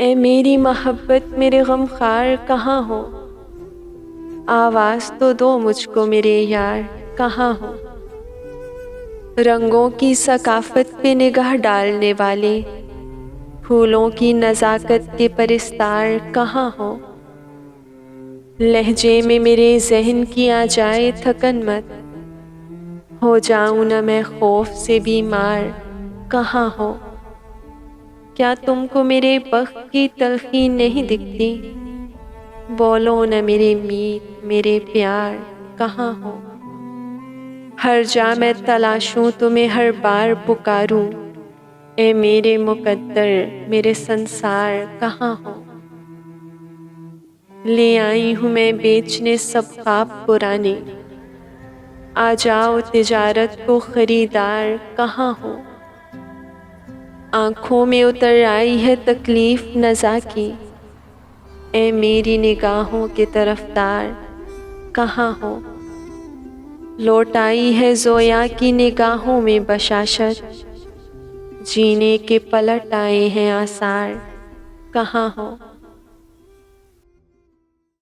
ए मेरी मोहब्बत मेरे गमखार कहाँ हो, आवाज़ तो दो मुझको मेरे यार कहाँ हो। रंगों की सकाफत पे निगाह डालने वाले, फूलों की नज़ाकत के परिस्तार कहाँ हो। लहजे में मेरे जहन की आ जाए थकन मत, हो जाऊं न मैं खौफ से बीमार कहाँ हो। क्या तुमको मेरे बख्त की तलखी नहीं दिखती, बोलो न मेरे मीत मेरे प्यार कहाँ हो। हर जा मैं तलाशूं तुम्हें हर बार पुकारूं, ए मेरे मुकद्दर मेरे संसार कहाँ हो। ले आई हूँ मैं बेचने सब ख्वाब पुराने, आ जाओ तिजारत को खरीदार कहाँ हो। आँखों में उतर आई है तकलीफ नज़ा की, ए मेरी निगाहों के तरफदार कहाँ हो। लौट आई है ज़ोया की निगाहों में बशाशत, जीने के पलट आए हैं आसार कहाँ हो।